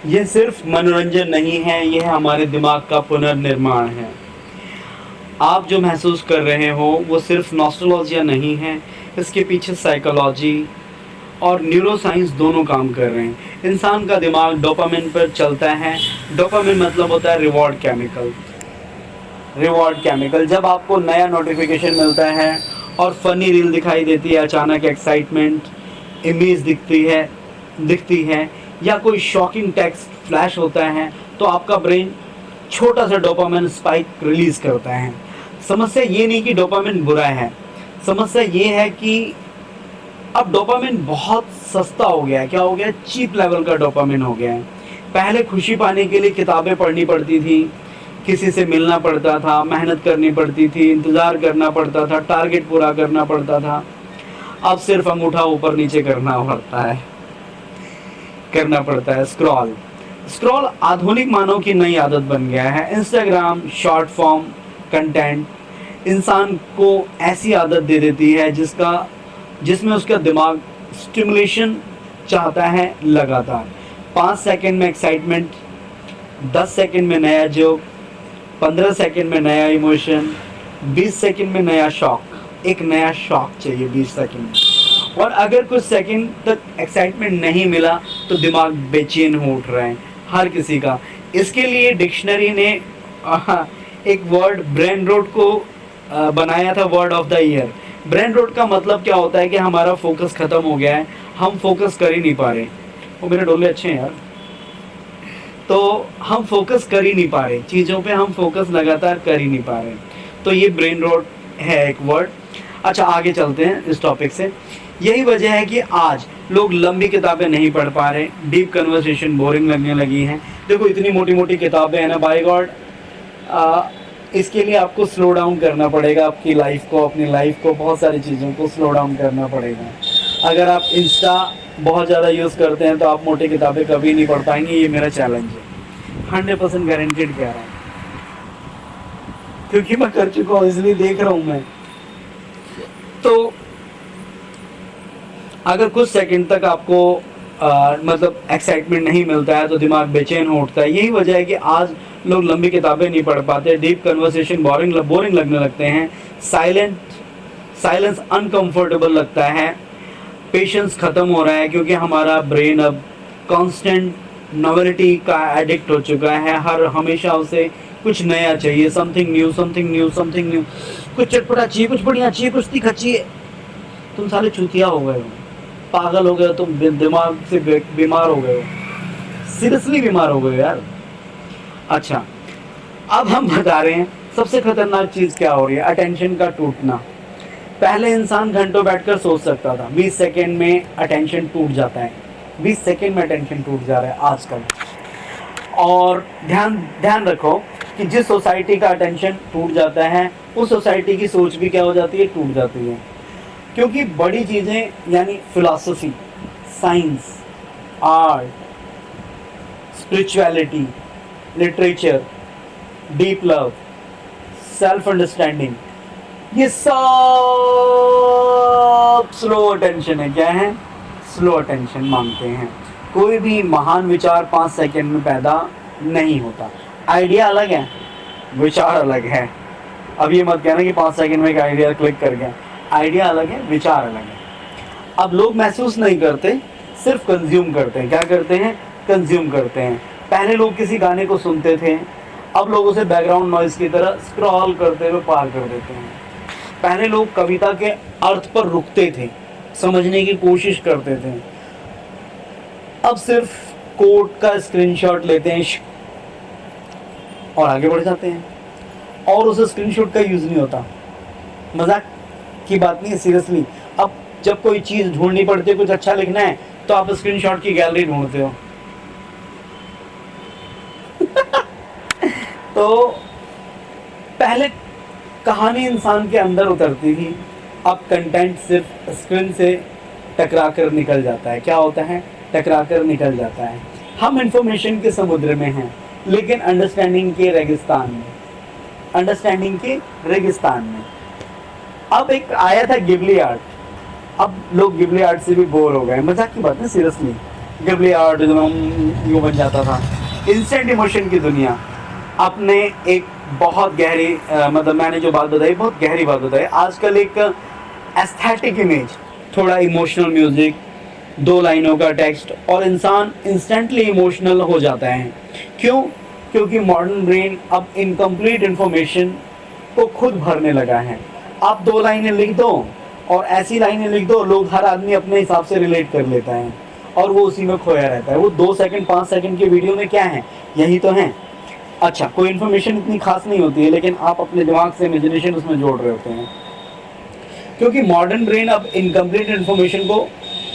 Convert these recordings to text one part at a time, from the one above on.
ये सिर्फ मनोरंजन नहीं है, यह हमारे दिमाग का पुनर्निर्माण है। आप जो महसूस कर रहे हो वो सिर्फ नॉस्टैल्जिया नहीं है, इसके पीछे साइकोलॉजी और न्यूरोसाइंस दोनों काम कर रहे हैं। इंसान का दिमाग डोपामिन पर चलता है। डोपामिन मतलब होता है रिवॉर्ड केमिकल। रिवॉर्ड केमिकल, जब आपको नया नोटिफिकेशन मिलता है और फनी रील दिखाई देती है, अचानक एक्साइटमेंट इमेज दिखती है या कोई शॉकिंग टेक्स्ट फ्लैश होता है, तो आपका ब्रेन छोटा सा डोपामिन स्पाइक रिलीज करता है। समस्या ये नहीं कि डोपामिन बुरा है, समस्या ये है कि अब डोपामिन बहुत सस्ता हो गया है। क्या हो गया? चीप लेवल का डोपामिन हो गया है। पहले खुशी पाने के लिए किताबें पढ़नी पड़ती थी, किसी से मिलना पड़ता था, मेहनत करनी पड़ती थी, इंतज़ार करना पड़ता था, टारगेट पूरा करना पड़ता था। अब सिर्फ अंगूठा ऊपर नीचे करना पड़ता है। स्क्रॉल आधुनिक मानव की नई आदत बन गया है। इंस्टाग्राम शॉर्ट फॉर्म कंटेंट इंसान को ऐसी आदत दे देती है जिसमें उसका दिमाग स्टिमुलेशन चाहता है लगातार। 5 सेकंड में एक्साइटमेंट, 10 सेकंड में नया जोक, 15 सेकंड में नया इमोशन, 20 सेकंड में नया शॉक। एक नया शॉक चाहिए 20 सेकंड में। और अगर कुछ सेकंड तक एक्साइटमेंट नहीं मिला तो दिमाग बेचैन हो उठ रहा है हर किसी का। इसके लिए डिक्शनरी ने एक वर्ड ब्रेन रोट को बनाया था, word of the year. Brain rot का मतलब क्या होता है कि हमारा फोकस खत्म हो गया है, हम फोकस कर ही नहीं पा रहे। वो मेरे डोले अच्छे हैं यार। तो हम फोकस कर ही नहीं पा रहे चीज़ों पे, हम फोकस लगातार कर ही नहीं पा रहे। तो ये ब्रेन रोट है एक वर्ड। अच्छा, आगे चलते हैं इस टॉपिक से। यही वजह है कि आज लोग लंबी किताबें नहीं पढ़ पा रहे, डीप कन्वर्सेशन बोरिंग लगने लगी हैं। देखो इतनी मोटी मोटी किताबें हैं ना, बाय गॉड, इसके लिए आपको स्लो डाउन करना पड़ेगा। आपकी लाइफ को, अपनी लाइफ को, बहुत सारी चीज़ों को स्लो डाउन करना पड़ेगा। अगर आप इंस्टा बहुत ज़्यादा यूज़ करते हैं तो आप मोटी किताबें कभी नहीं पढ़ पाएंगे। ये मेरा चैलेंज है, 100% गारंटेड कह रहा हूँ, क्योंकि मैं कर चुका हूँ, इसलिए देख रहा हूँ मैं। तो अगर कुछ सेकंड तक आपको मतलब एक्साइटमेंट नहीं मिलता है तो दिमाग बेचैन हो उठता है। यही वजह है कि आज लोग लंबी किताबें नहीं पढ़ पाते, डीप कन्वर्सेशन बोरिंग लगने लगते हैं, साइलेंस अनकंफर्टेबल लगता है, पेशेंस खत्म हो रहा है, क्योंकि हमारा ब्रेन अब कांस्टेंट नॉवेल्टी का एडिक्ट हो चुका है। हमेशा उसे कुछ नया चाहिए, समथिंग न्यू, कुछ चटपटा चाहिए, कुछ बढ़िया चाहिए, कुछ तीखा चाहिए। तुम साले चूतिया हो गए हो, पागल हो गए हो, तुम दिमाग से बीमार हो गए हो, सीरियसली बीमार हो गए हो यार। अच्छा, अब हम बता रहे हैं सबसे खतरनाक चीज क्या हो रही है, अटेंशन का टूटना। पहले इंसान घंटों बैठकर सोच सकता था, 20 सेकंड में अटेंशन टूट जाता है। 20 सेकंड में अटेंशन टूट जा रहा है आजकल। और ध्यान रखो कि जिस सोसाइटी का अटेंशन टूट जाता है उस सोसाइटी की सोच भी क्या हो जाती है, टूट जाती है। क्योंकि बड़ी चीज़ें यानी philosophy, science, art, spirituality, literature, deep love, self understanding, ये सब स्लो अटेंशन है। क्या है? स्लो अटेंशन मांगते हैं। कोई भी महान विचार 5 सेकंड में पैदा नहीं होता। आइडिया अलग है, विचार अलग है। अब ये मत कहना कि 5 सेकंड में एक आइडिया क्लिक कर गया। आइडिया अलग है, विचार अलग है। अब लोग महसूस नहीं करते, सिर्फ कंज्यूम करते हैं। क्या करते हैं? कंज्यूम करते हैं। पहले लोग किसी गाने को सुनते थे, अब लोग उसे बैकग्राउंड नॉइज की तरह स्क्रॉल करते हुए पार कर देते हैं। पहले लोग कविता के अर्थ पर रुकते थे, समझने की कोशिश करते थे, अब सिर्फ कोट का स्क्रीनशॉट लेते हैं और आगे बढ़ जाते हैं। और उस स्क्रीनशॉट का यूज नहीं होता। मजाक की बात नहीं है, सीरियसली। अब जब कोई चीज ढूंढनी पड़ती है, कुछ अच्छा लिखना है, तो आप स्क्रीनशॉट की गैलरी ढूंढते हो। तो पहले कहानी इंसान के अंदर उतरती थी, अब कंटेंट सिर्फ स्क्रीन से टकरा कर निकल जाता है। क्या होता है? टकरा कर निकल जाता है। हम इंफॉर्मेशन के समुद्र में हैं, लेकिन अंडरस्टैंडिंग के रेगिस्तान में। अब एक आया था गिबली आर्ट, अब लोग गिबली आर्ट से भी बोर हो गए। मजाक की बात है, सीरियसली। घबराहट एकदम यूँ बन जाता था। इंस्टेंट इमोशन की दुनिया अपने एक बहुत गहरी मतलब मैंने जो बात बताई बहुत गहरी बात बताई। आजकल एक एस्थेटिक इमेज, थोड़ा इमोशनल म्यूजिक, 2 लाइनों का टेक्स्ट और इंसान इंस्टेंटली इमोशनल हो जाता है। क्यों? क्योंकि मॉडर्न ब्रेन अब इनकम्प्लीट इन्फॉर्मेशन को खुद भरने लगा है। आप 2 लाइनें लिख दो और ऐसी लाइनें लिख दो, लोग हर आदमी अपने हिसाब से रिलेट कर लेता है और वो उसी में खोया रहता है। वो 2 सेकंड 5 सेकंड की वीडियो में क्या है, यही तो है। अच्छा, कोई इन्फॉर्मेशन इतनी खास नहीं होती है, लेकिन आप अपने दिमाग से इमेजिनेशन उसमें जोड़ रहे होते हैं। क्योंकि मॉडर्न ब्रेन अब इनकम्प्लीट इन्फॉर्मेशन को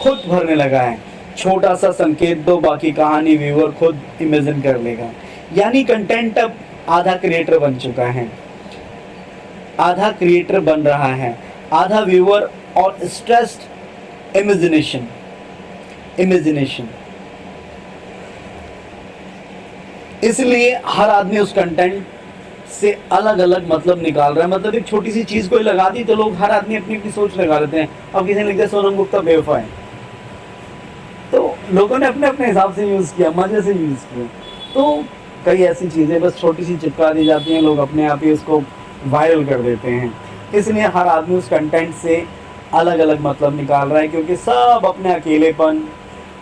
खुद भरने लगा है। छोटा सा संकेत दो, बाकी कहानी व्यूअर खुद इमेजिन कर लेगा। यानी कंटेंट अब आधा क्रिएटर बन चुका है, आधा क्रिएटर बन रहा है, आधा व्यूअर और स्ट्रेस्ड इमेजिनेशन। इसलिए हर आदमी उस कंटेंट से अलग अलग मतलब निकाल रहा है। मतलब एक छोटी सी चीज कोई लगा दी तो लोग हर आदमी अपनी अपनी सोच लगा लेते हैं। अब किसी ने लिखा सोनम गुप्ता बेवफा है, तो लोगों ने अपने अपने हिसाब से यूज किया, मजे से यूज किया। तो कई ऐसी चीजें बस छोटी सी चिपका दी जाती हैं, लोग अपने आप ही उसको वायरल कर देते हैं। इसलिए हर आदमी उस कंटेंट से अलग अलग मतलब निकाल रहा है, क्योंकि सब अपने अकेलेपन,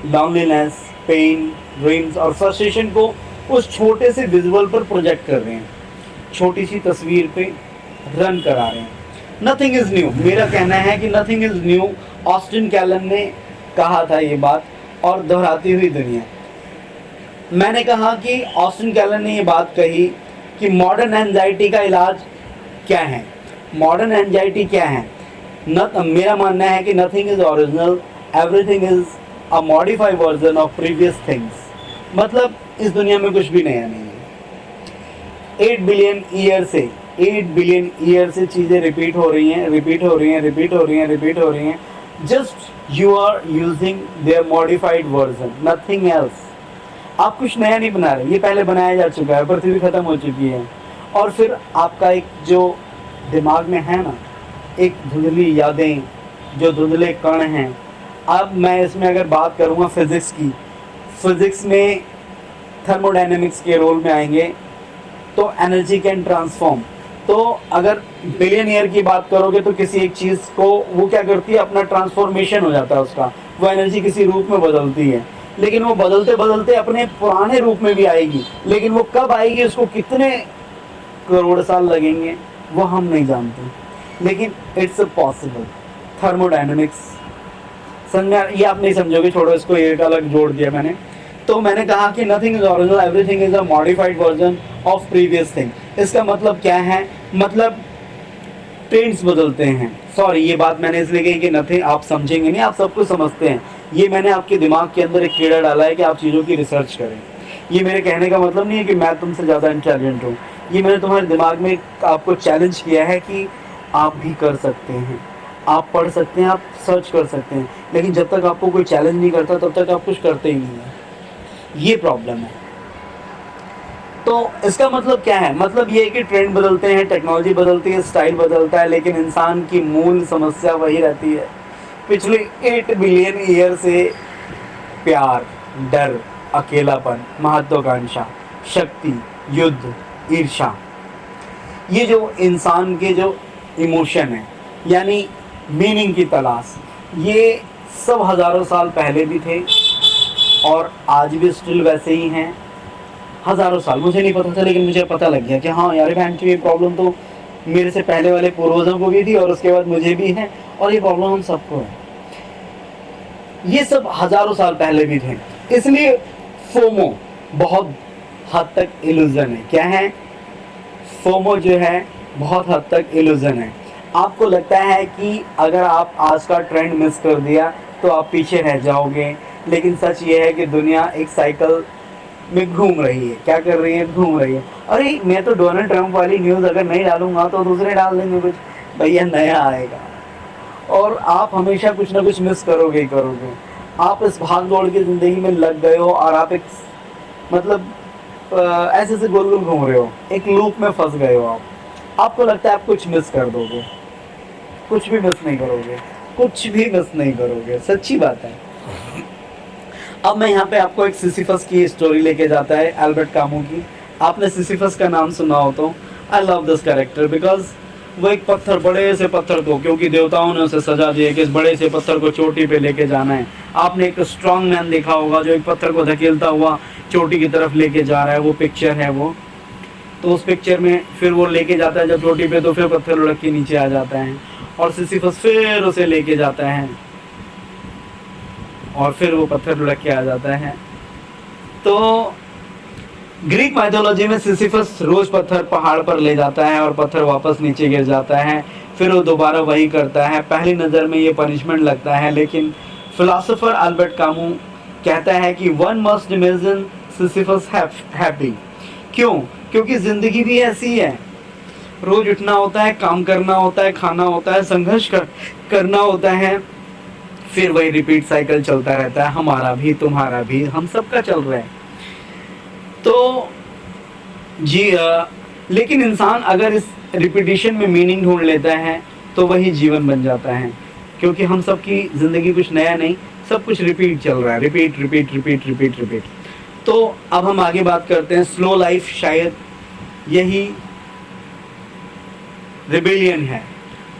लॉन्लीनेस, पेन, ड्रीम्स और फ्रस्ट्रेशन को उस छोटे से विजुअल पर प्रोजेक्ट कर रहे हैं, छोटी सी तस्वीर पे रन करा रहे हैं। नथिंग इज न्यू, मेरा कहना है कि नथिंग इज न्यू। ऑस्टिन कैलन ने कहा था ये बात, और दोहराती हुई दुनिया। मैंने कहा कि ऑस्टिन कैलन ने ये बात कही कि मॉडर्न एंजाइटी का इलाज क्या है। मॉडर्न एंजाइटी क्या है? मेरा मानना है कि nothing is original, everything is a modified version of previous things. मतलब इस दुनिया में कुछ भी नया नहीं है। 8 बिलियन ईयर से चीज़ें रिपीट हो रही हैं। Just you are using their modified version, nothing else. आप कुछ नया नहीं बना रहे, ये पहले बनाया जा चुका है, पृथ्वी खत्म हो चुकी है। और फिर आपका एक जो दिमाग में है ना, एक धुंधली यादें, जो धुंधले कण हैं। अब मैं इसमें अगर बात करूँगा फिज़िक्स की, फिज़िक्स में थर्मोडायनेमिक्स के रोल में आएंगे, तो एनर्जी कैन ट्रांसफॉर्म। तो अगर बिलियन ईयर की बात करोगे तो किसी एक चीज़ को वो क्या करती है, अपना ट्रांसफॉर्मेशन हो जाता है उसका, वो एनर्जी किसी रूप में बदलती है। लेकिन वो बदलते बदलते अपने पुराने रूप में भी आएगी, लेकिन वो कब आएगी, उसको कितने करोड़ साल लगेंगे वो हम नहीं जानते, लेकिन इट्स पॉसिबल। थर्मोडायनेमिक्स समझा? ये आप नहीं समझोगे, छोड़ो इसको, एक अलग जोड़ दिया मैंने। तो मैंने कहा कि nothing is original, everything is a modified version of previous thing. इसका मतलब क्या है? मतलब ट्रेंड्स बदलते हैं। सॉरी, ये बात मैंने इसलिए कही कि नथिंग आप समझेंगे नहीं, आप सब कुछ समझते हैं। ये मैंने आपके दिमाग के अंदर एक कीड़ा डाला है कि आप चीज़ों की रिसर्च करें। ये मेरे कहने का मतलब नहीं है कि मैं तुमसे ज़्यादा इंटेलिजेंट हूँ। ये मैंने तुम्हारे दिमाग में आपको चैलेंज किया है कि आप भी कर सकते हैं, आप पढ़ सकते हैं, आप सर्च कर सकते हैं, लेकिन जब तक आपको कोई चैलेंज नहीं करता तब तक आप कुछ करते ही नहीं है। ये प्रॉब्लम है। तो इसका मतलब क्या है? मतलब ये है कि ट्रेंड बदलते हैं, टेक्नोलॉजी बदलती है, स्टाइल बदलता है, लेकिन इंसान की मूल समस्या वही रहती है। पिछले 8 बिलियन ईयर से प्यार, डर, अकेलापन, महत्वाकांक्षा, शक्ति, युद्ध, ईर्ष्या, ये जो इंसान के जो इमोशन है, यानी मीनिंग की तलाश, ये सब हज़ारों साल पहले भी थे और आज भी स्टिल वैसे ही हैं। हज़ारों साल मुझे नहीं पता था, लेकिन मुझे पता लग गया कि हाँ यार, बहन की ये प्रॉब्लम तो मेरे से पहले वाले पूर्वजों को भी थी और उसके बाद मुझे भी है, और ये प्रॉब्लम हम सबको है। ये सब हज़ारों साल पहले भी थे। इसलिए फोमो बहुत हद तक इल्यूजन है। क्या है? फोमो जो है बहुत हद तक इल्यूजन है। आपको लगता है कि अगर आप आज का ट्रेंड मिस कर दिया तो आप पीछे रह जाओगे, लेकिन सच ये है कि दुनिया एक साइकिल में घूम रही है। क्या कर रही है? घूम रही है। अरे मैं तो डोनाल्ड ट्रंप वाली न्यूज़ अगर नहीं डालूंगा तो दूसरे डाल देंगे कुछ, भैया नया आएगा, और आप हमेशा कुछ ना कुछ मिस करोगे ही करोगे। आप इस भाग दौड़ की ज़िंदगी में लग गए हो और आप एक मतलब ऐसे से गोल गोल घूम रहे हो, एक लूप में फंस गए हो। आपको लगता है आप कुछ मिस कर दोगे, कुछ भी मिस नहीं करोगे, कुछ भी मिस नहीं करोगे। सच्ची बात है। अब मैं यहाँ पे आपको एक सिसिफस की स्टोरी लेके जाता है, एल्बर्ट कामू की। आपने सिसिफस का नाम सुना हो तो I love this character because वो एक पत्थर, बड़े से पत्थर को, क्योंकि देवताओं ने उसे सजा दी है कि इस बड़े से पत्थर को चोटी पे लेके जाना है। आपने एक स्ट्रॉन्ग मैन देखा होगा जो एक पत्थर को धकेलता हुआ चोटी की तरफ लेके जा रहा है, वो पिक्चर है वो। तो उस पिक्चर में फिर वो लेके जाता है जब चोटी पे, तो फिर पत्थर लुढ़क के नीचे आ जाता है और सिसिफस फिर उसे लेके जाता है और फिर वो पत्थर लुढ़क के आ जाता है। तो ग्रीक माइथोलॉजी में सिसिफस रोज पत्थर पहाड़ पर ले जाता है और पत्थर वापस नीचे गिर जाता है, फिर वो दोबारा वही करता है। पहली नज़र में ये पनिशमेंट लगता है, लेकिन फिलोसोफर एल्बर्ट कामू कहता है कि one must imagine Sisyphus happy. क्यों? क्योंकि ज़िंदगी भी ऐसी है, रोज उठना होता है, काम करना होता है, खाना होता है, संघर्ष करना होता है, फिर वही रिपीट साइकिल चलता रहता है। हमारा भी, तुम्हारा भी, हम सबका चल रहा है। तो जी लेकिन इंसान अगर इस रिपीटिशन में मीनिंग ढूंढ लेता है तो वही जीवन बन जाता है, क्योंकि हम सबकी ज़िंदगी कुछ नया नहीं, सब कुछ रिपीट चल रहा है, repeat repeat repeat repeat repeat. तो अब हम आगे बात करते हैं स्लो लाइफ। शायद यही रिबेलियन है।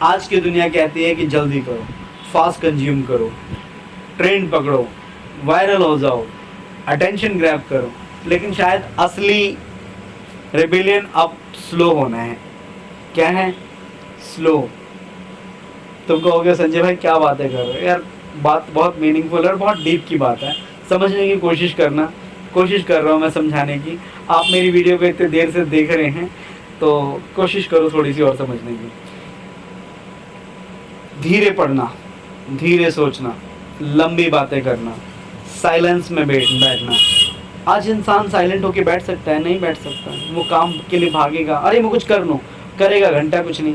आज की दुनिया कहती है कि जल्दी करो, फास्ट कंज्यूम करो, ट्रेंड पकड़ो, वायरल हो जाओ, अटेंशन ग्रैब करो, लेकिन शायद असली रिबेलियन अब स्लो होना है। क्या है? स्लो। तुम कहोगे संजय भाई क्या बातें कर रहे हो यार, बात बहुत मीनिंगफुल है और बहुत डीप की बात है, समझने की कोशिश करना। कोशिश कर रहा हूँ मैं समझाने की। आप मेरी वीडियो को इतने देर से देख रहे हैं तो कोशिश करो थोड़ी सी और समझने की। धीरे पढ़ना, धीरे सोचना, लंबी बातें करना, साइलेंस में बैठना। आज इंसान साइलेंट होके बैठ सकता है? नहीं बैठ सकता। वो काम के लिए भागेगा, अरे मैं कुछ कर लूँ, करेगा घंटा कुछ नहीं।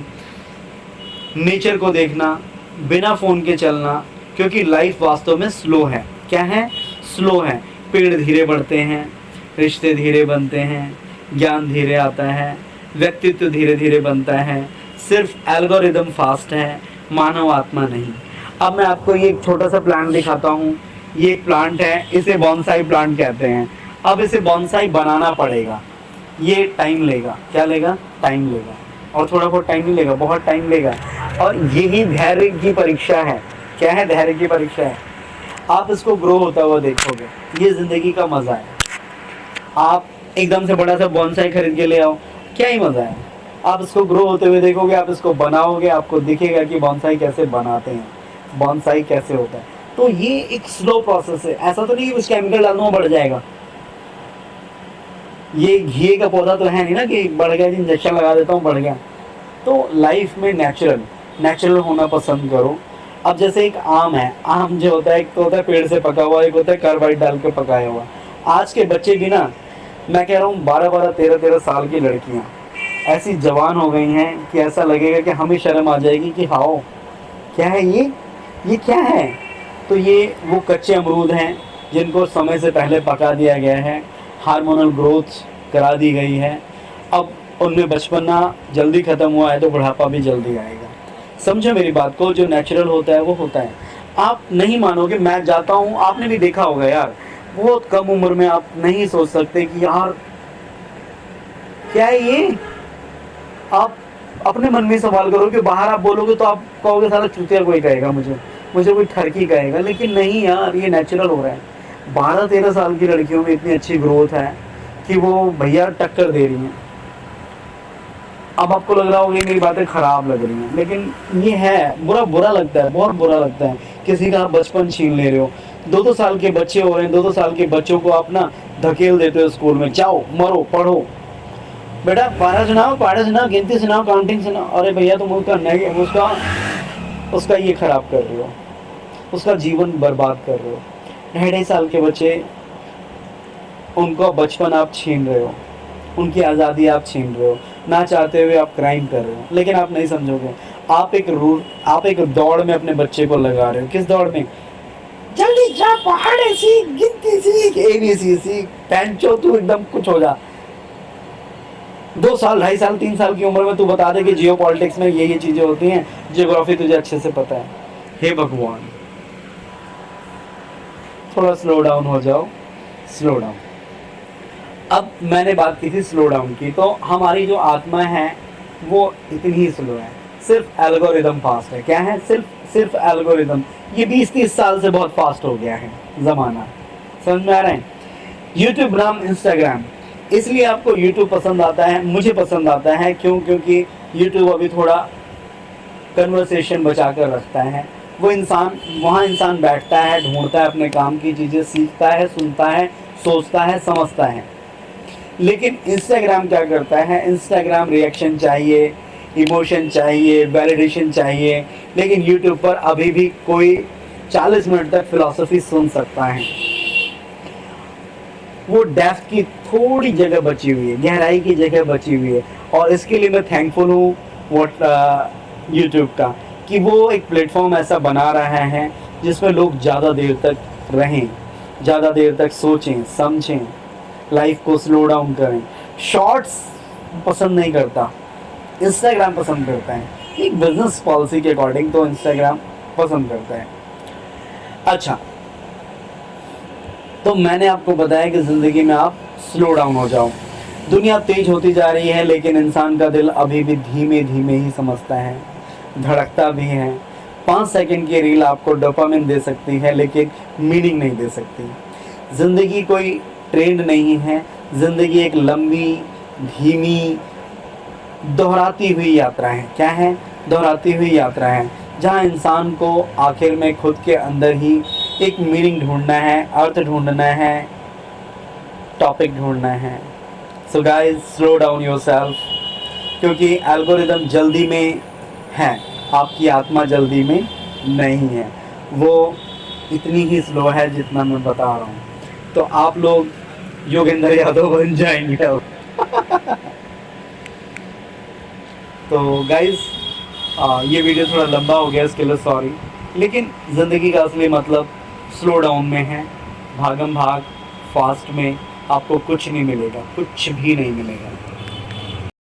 नेचर को देखना, बिना फ़ोन के चलना, क्योंकि लाइफ वास्तव में स्लो है। क्या है? स्लो है। पेड़ धीरे बढ़ते हैं, रिश्ते धीरे बनते हैं, ज्ञान धीरे आता है, व्यक्तित्व धीरे धीरे बनता है। सिर्फ एल्गोरिदम फास्ट है, मानव आत्मा नहीं। अब मैं आपको ये एक छोटा सा प्लांट दिखाता हूँ। ये एक प्लांट है, इसे बॉन्साई प्लांट कहते हैं। अब इसे बॉन्साई बनाना पड़ेगा, ये टाइम लेगा। क्या लेगा? टाइम लेगा। और थोड़ा बहुत टाइम नहीं लेगा, बहुत टाइम लेगा। और यही धैर्य की परीक्षा है। क्या है? धैर्य की परीक्षा है। आप इसको ग्रो होता हुआ देखोगे, ये ज़िंदगी का मज़ा है। आप एकदम से बड़ा सा बॉन्साई खरीद के ले आओ, क्या ही मज़ा है। आप इसको ग्रो होते हुए देखोगे, आप इसको बनाओगे, आपको दिखेगा कि बॉन्साई कैसे बनाते हैं, बॉन्साई कैसे होता है। तो ये एक स्लो प्रोसेस है। ऐसा तो नहीं कि कुछ केमिकल डाल दूँ बढ़ जाएगा। ये घी का पौधा तो है नहीं ना कि बढ़ गया, इंजेक्शन लगा देता हूँ बढ़ गया। तो लाइफ में नेचुरल होना पसंद करो। अब जैसे एक आम है, आम जो होता है, एक तो होता है पेड़ से पका हुआ, एक होता है कार्बाइड डाल के पकाया हुआ। आज के बच्चे भी ना, मैं कह रहा हूँ 12-12, 13-13 साल की लड़कियाँ ऐसी जवान हो गई हैं कि ऐसा लगेगा कि हमें शर्म आ जाएगी कि हाओ क्या है ये क्या है। तो ये वो कच्चे अमरूद हैं जिनको समय से पहले पका दिया गया है, हार्मोनल ग्रोथ करा दी गई है। अब उनमें बचपना जल्दी ख़त्म हुआ है तो बुढ़ापा भी जल्दी आएगा। समझो मेरी बात को, जो नेचुरल होता है वो होता है। आप नहीं मानोगे, मैं जाता हूँ, आपने भी देखा होगा यार, बहुत कम उम्र में आप नहीं सोच सकते कि यार क्या है ये। आप अपने मन में सवाल करो कि बाहर आप बोलोगे तो आप कहोगे सारा चूतिया कोई कहेगा, मुझे कोई ठरकी कहेगा, लेकिन नहीं यार, ये नेचुरल हो रहा है। 12-13 साल की लड़कियों में इतनी अच्छी ग्रोथ है कि वो भैया टक्कर दे रही हैं। अब आपको लग रहा होगा मेरी बातें खराब लग रही हैं, लेकिन ये है, बुरा लगता है, बहुत बुरा लगता है। किसी का आप बचपन छीन ले रहे हो। 2-2 साल के बच्चे हो रहे हैं, 2-2 साल के बच्चों को आप ना धकेल देते हो स्कूल में, जाओ मरो पढ़ो, बेटा पारा सुनाओ, गिनती सुनाओ, काउंटिंग सुनाओ। अरे भैया तुम उसका ये खराब कर रहे हो, उसका जीवन बर्बाद कर रहे हो। 2.5 साल के बच्चे, उनका बचपन आप छीन रहे हो, उनकी आज़ादी आप छीन रहे हो, ना चाहते हुए आप क्राइम कर रहे हो। लेकिन आप नहीं समझोगे, आप एक दौड़ में अपने बच्चे को लगा रहे हो। किस दौड़ में? जल्दी जा, पहाड़े सीख, गिनती सीख, ABC सीख, पैंचो तू एकदम कुछ हो जा। 2 साल, 2.5 साल, 3 साल की उम्र में तू बता दे कि जियो पॉलिटिक्स में ये चीज़ें होती हैं, जियोग्राफी तुझे अच्छे से पता है। हे भगवान, थोड़ा स्लो डाउन हो जाओ, स्लो डाउन। अब मैंने बात की थी स्लो डाउन की, तो हमारी जो आत्मा है वो इतनी ही स्लो है, सिर्फ एल्गोरिदम फास्ट है। क्या है? सिर्फ एल्गोरिदम। ये 20-30 साल से बहुत फास्ट हो गया है ज़माना, समझ में आ रहा है? यूट्यूब नाम इंस्टाग्राम, इसलिए आपको यूट्यूब पसंद आता है, मुझे पसंद आता है। क्यों? क्योंकि यूट्यूब अभी थोड़ा कन्वर्सेशन बचा कर रखता है। वो इंसान वहाँ इंसान बैठता है, ढूंढता है अपने काम की चीज़ें, सीखता है, सुनता है, सोचता है, समझता है। लेकिन इंस्टाग्राम क्या करता है? इंस्टाग्राम रिएक्शन चाहिए, इमोशन चाहिए, वैलिडेशन चाहिए। लेकिन यूट्यूब पर अभी भी कोई 40 मिनट तक फिलॉसफी सुन सकता है। वो डेप्थ की थोड़ी जगह बची हुई है, गहराई की जगह बची हुई है। और इसके लिए मैं थैंकफुल हूँ यूट्यूब का, कि वो एक प्लेटफॉर्म ऐसा बना रहा है जिसमें लोग ज़्यादा देर तक रहें, ज़्यादा देर तक सोचें, समझें, लाइफ को स्लो डाउन करें। शॉर्ट्स पसंद नहीं करता, इंस्टाग्राम पसंद करता है। एक बिजनेस पॉलिसी के अकॉर्डिंग तो इंस्टाग्राम पसंद करता है। अच्छा, तो मैंने आपको बताया कि ज़िंदगी में आप स्लो डाउन हो जाओ। दुनिया तेज होती जा रही है, लेकिन इंसान का दिल अभी भी धीमे धीमे ही समझता है, धड़कता भी है। 5 सेकंड की रील आपको डोपामिन दे सकती है, लेकिन मीनिंग नहीं दे सकती। ज़िंदगी कोई ट्रेंड नहीं है, ज़िंदगी एक लंबी, धीमी, दोहराती हुई यात्रा है। क्या है? दोहराती हुई यात्रा है, जहाँ इंसान को आखिर में खुद के अंदर ही एक मीनिंग ढूंढना है, अर्थ ढूंढना है, टॉपिक ढूंढना है। So guys, slow down yourself, क्योंकि एल्गोरिदम जल्दी में है, आपकी आत्मा जल्दी में नहीं है। वो इतनी ही स्लो है जितना मैं बता रहा हूँ। तो आप लोग योगेंद्र यादव बन जाएंगे अब। तो गाइस, ये वीडियो थोड़ा लंबा हो गया, इसके लिए सॉरी। लेकिन ज़िंदगी का असली मतलब स्लो डाउन में है। भागम भाग फास्ट में आपको कुछ नहीं मिलेगा, कुछ भी नहीं मिलेगा।